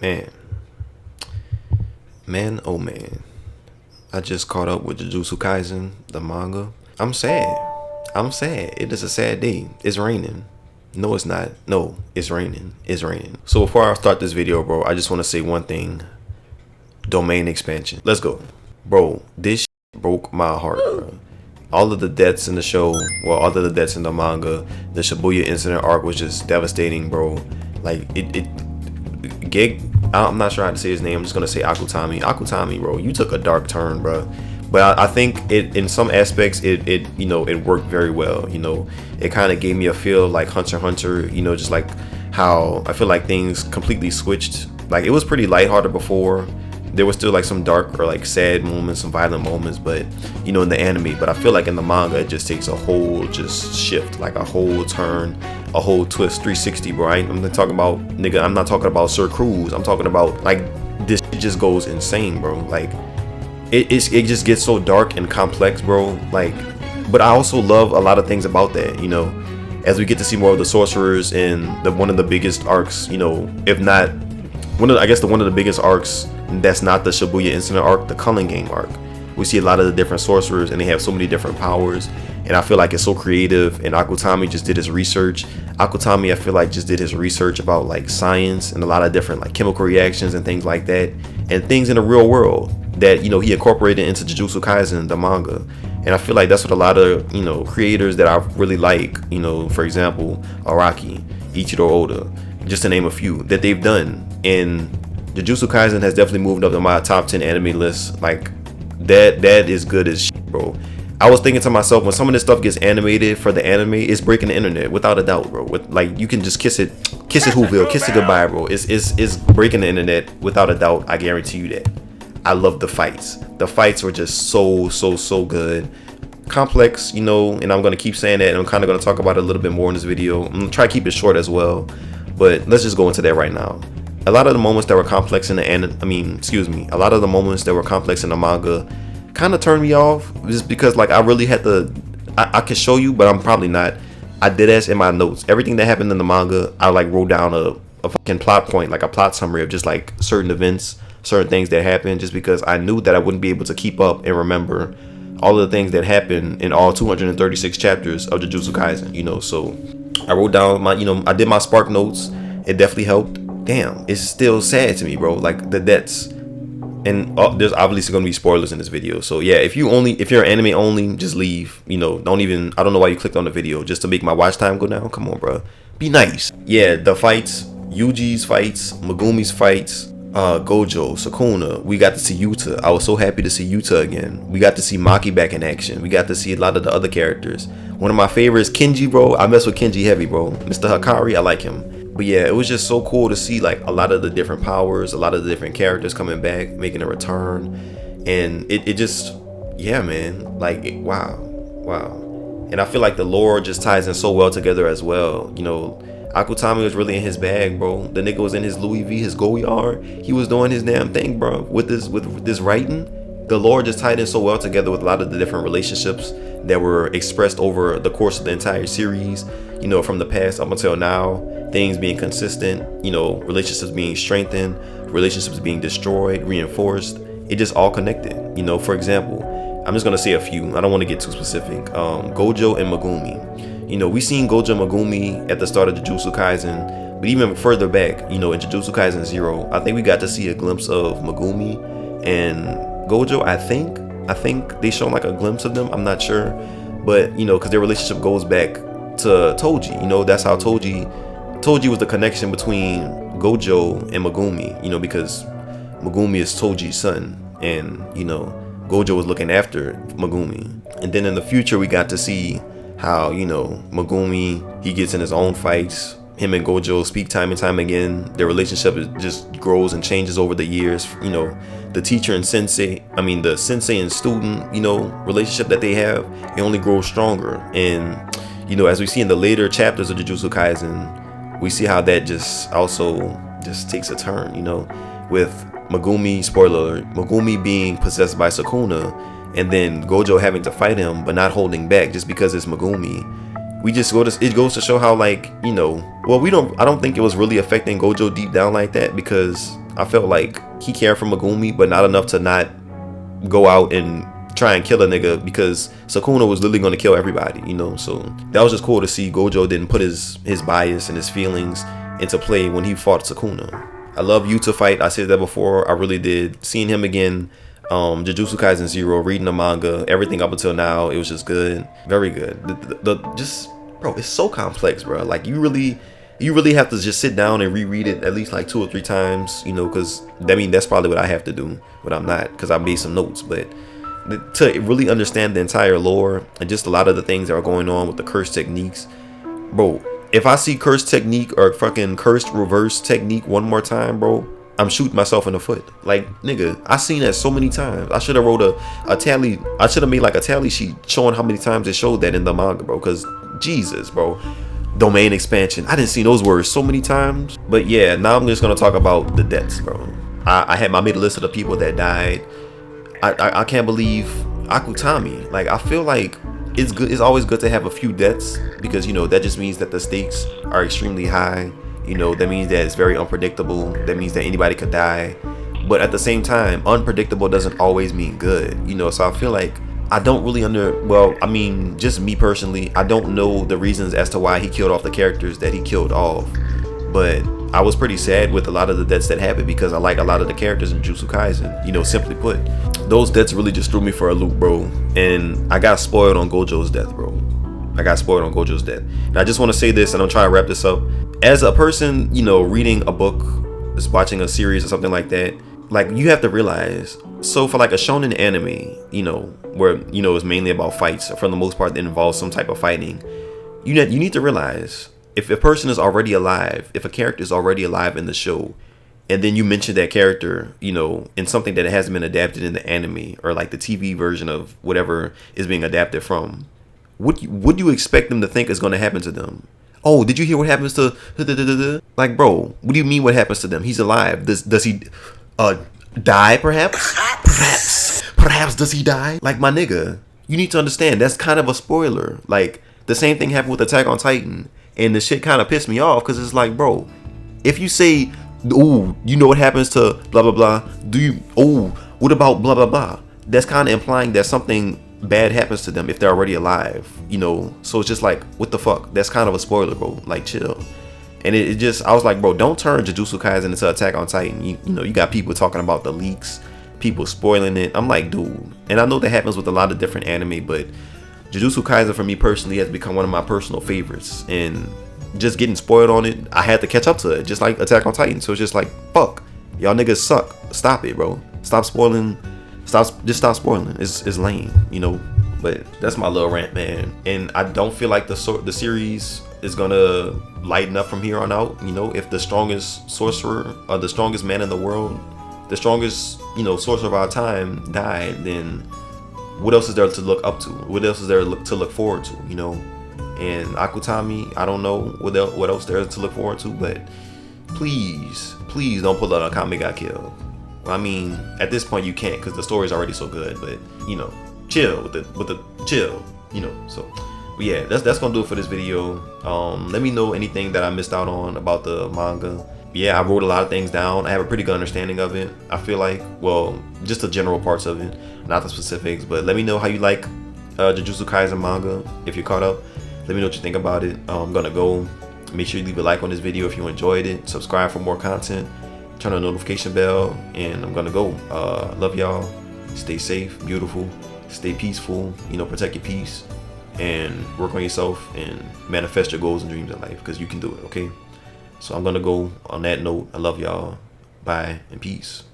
Man, man, oh man. I just caught up with Jujutsu Kaisen, the manga. I'm sad. I'm sad. It is a sad day. It's raining. No, it's not. No, it's raining. It's raining. So before I start this video, bro, I just want to say one thing. Domain expansion. Let's go. Bro, this broke my heart, bro. All of the deaths in the show, well, all of the deaths in the manga, the Shibuya incident arc was just devastating, bro. Like, Gig, I'm not sure how to say his name. I'm just gonna say Akutami. Akutami, bro, you took a dark turn, bro. But I think it, in some aspects, it worked very well. You know, it kind of gave me a feel like Hunter x Hunter. You know, just like how I feel like things completely switched. Like, it was pretty lighthearted before. There was still like some dark or like sad moments, some violent moments, but you know, in the anime. But I feel like in the manga, it just takes a whole just shift, like a whole turn, a whole twist, 360, bro. I'm not talking about, nigga, I'm not talking about Sir Cruz. I'm talking about, like, this shit just goes insane, bro. Like, it just gets so dark and complex, bro. Like, but I also love a lot of things about that, you know, as we get to see more of the sorcerers in one of the biggest arcs, you know, if not one of the biggest arcs that's not the Shibuya incident arc, the Culling Game arc. We see a lot of the different sorcerers and they have so many different powers, and I feel like it's so creative. And Akutami just did his research. Akutami, I feel like, just did his research about like science and a lot of different like chemical reactions and things like that, and things in the real world that, you know, he incorporated into Jujutsu Kaisen, the manga. And I feel like that's what a lot of, you know, creators that I really like, you know, for example, Araki, Ichiro Oda, just to name a few, that they've done. And Jujutsu Kaisen has definitely moved up to my top 10 anime list. Like, that is good as shit, bro. I was thinking to myself, when some of this stuff gets animated for the anime, it's breaking the internet without a doubt, bro. With, like, you can just kiss it Whoville, kiss it goodbye, bro. It's breaking the internet without a doubt. I guarantee you that. I love the fights. The fights were just so good. Complex, you know, and I'm gonna keep saying that, and I'm kind of gonna talk about it a little bit more in this video. I'm gonna try to keep it short as well, but let's just go into that right now. A lot of the moments that were complex in the a lot of the moments that were complex in the manga kind of turned me off, just because, like, I really had to, I could show you, but I'm probably not. I did ask in my notes everything that happened in the manga. I like wrote down a fucking plot point, like a plot summary of just like certain events, certain things that happened, just because I knew that I wouldn't be able to keep up and remember all of the things that happened in all 236 chapters of Jujutsu Kaisen, you know. So I wrote down my, you know, I did my spark notes. It definitely helped. Damn, it's still sad to me, bro. Like, the deaths, and there's obviously gonna be spoilers in this video. So yeah, if you're anime only, just leave. You know, I don't know why you clicked on the video, just to make my watch time go down. Come on, bro, be nice. Yeah, the fights, Yuji's fights, Megumi's fights, Gojo, Sukuna. We got to see Yuta. I was so happy to see Yuta again. We got to see Maki back in action. We got to see a lot of the other characters. One of my favorites, Kenji, bro. I mess with Kenji heavy, bro. Mr. Hakari, I like him. But yeah, it was just so cool to see like a lot of the different powers, a lot of the different characters coming back, making a return. And it just, yeah, man, like, wow. And I feel like the lore just ties in so well together as well. You know, Akutami was really in his bag, bro. The nigga was in his Louis V, his Goyard. He was doing his damn thing, bro. With this writing, the lore just tied in so well together with a lot of the different relationships that were expressed over the course of the entire series. You know, from the past up until now, things being consistent, you know, relationships being strengthened, relationships being destroyed, reinforced. It just all connected. You know, for example, I'm just gonna say a few. I don't want to get too specific. Gojo and Megumi. You know, we seen Gojo and Megumi at the start of Jujutsu Kaisen, but even further back, you know, in Jujutsu Kaisen 0, I think we got to see a glimpse of Megumi and Gojo. I think they show like a glimpse of them. I'm not sure, but you know, because their relationship goes back to Toji. You know, that's how Toji was the connection between Gojo and Megumi, you know, because Megumi is Toji's son, and you know, Gojo was looking after Megumi. And then in the future, we got to see how, you know, Megumi, he gets in his own fights. Him and Gojo speak time and time again. Their relationship just grows and changes over the years. You know, the teacher and sensei, the sensei and student, you know, relationship that they have, it only grows stronger. And you know, as we see in the later chapters of Jujutsu Kaisen, we see how that just also just takes a turn, you know, with Megumi, spoiler alert, Megumi being possessed by Sukuna, and then Gojo having to fight him but not holding back just because it's Megumi. It goes to show how, like, you know, well, I don't think it was really affecting Gojo deep down like that, because I felt like he cared for Megumi, but not enough to not go out and try and kill a nigga, because Sukuna was literally going to kill everybody, you know. So that was just cool to see Gojo didn't put his bias and his feelings into play when he fought Sukuna. I love Yuta fight. I said that before. I really did. Seeing him again, Jujutsu Kaisen 0, reading the manga, everything up until now, it was just good. Very good. Just, bro, it's so complex, bro. Like, you really have to just sit down and reread it at least like 2 or 3 times, you know, because that's probably what I have to do, but I'm not, because I made some notes. But to really understand the entire lore and just a lot of the things that are going on with the curse techniques, bro, if I see cursed technique or fucking cursed reverse technique one more time, bro, I'm shooting myself in the foot. Like, nigga, I seen that so many times. I should have wrote a tally. I should have made like a tally sheet showing how many times it showed that in the manga, bro. Because Jesus, bro, domain expansion. I didn't see those words so many times. But yeah, now I'm just gonna talk about the deaths, bro. I made a list of the people that died. I can't believe Akutami. Like, I feel like it's good. It's always good to have a few deaths, because, you know, that just means that the stakes are extremely high. You know, that means that it's very unpredictable. That means that anybody could die. But at the same time, unpredictable doesn't always mean good. You know, so I feel like I don't really well, I mean, just me personally, I don't know the reasons as to why he killed off the characters that he killed off. But I was pretty sad with a lot of the deaths that happened, because I like a lot of the characters in Jujutsu Kaisen. You know, simply put, those deaths really just threw me for a loop, bro. And I got spoiled on Gojo's death, bro. I got spoiled on Gojo's death. And I just want to say this, and I'm trying to wrap this up. As a person, you know, reading a book, just watching a series or something like that, like, you have to realize, so for like a shonen anime, you know, where, you know, it's mainly about fights, for the most part that involves some type of fighting, you need to realize, if a person is already alive, if a character is already alive in the show, and then you mention that character, you know, in something that hasn't been adapted in the anime, or like the TV version of whatever is being adapted from, what you expect them to think is going to happen to them? Oh, did you hear what happens to like, bro, what do you mean what happens to them? He's alive. Does he die? Perhaps does he die? Like, my nigga, you need to understand, that's kind of a spoiler. Like, the same thing happened with Attack on Titan, and the shit kind of pissed me off, because it's like, bro, if you say, oh, you know what happens to blah blah blah, what about blah blah blah, that's kind of implying that something bad happens to them if they're already alive, you know. So it's just like, what the fuck? That's kind of a spoiler, bro. Like, chill. And it just, I was like, bro, don't turn Jujutsu Kaisen into Attack on Titan. You know, you got people talking about the leaks, people spoiling it. I'm like, dude. And I know that happens with a lot of different anime, but Jujutsu Kaisen for me personally has become one of my personal favorites. And just getting spoiled on it, I had to catch up to it, just like Attack on Titan. So it's just like, fuck, y'all niggas suck. Stop it, bro. Stop spoiling. Just stop spoiling. It's lame, you know. But that's my little rant, man. And I don't feel like the series is gonna lighten up from here on out. You know, if the strongest sorcerer or the strongest man in the world, the strongest, you know, sorcerer of our time died, then what else is there to look up to? What else is there to look forward to? You know. And Akutami, I don't know what else there is to look forward to, but please don't pull out Akame got killed. I mean, at this point you can't, because the story is already so good. But, you know, chill with the chill, you know. So, but yeah, that's gonna do it for this video. Let me know anything that I missed out on about the manga. Yeah, I wrote a lot of things down. I have a pretty good understanding of it, I feel like. Well, just the general parts of it, not the specifics. But let me know how you like Jujutsu Kaisen manga, if you're caught up. Let me know what you think about it. I'm gonna go. Make sure you leave a like on this video if you enjoyed it. Subscribe for more content. Turn on the notification bell, and I'm gonna go. Love y'all. Stay safe, beautiful. Stay peaceful. You know, protect your peace, and work on yourself, and manifest your goals and dreams in life, because you can do it. Okay. So I'm gonna go on that note. I love y'all. Bye and peace.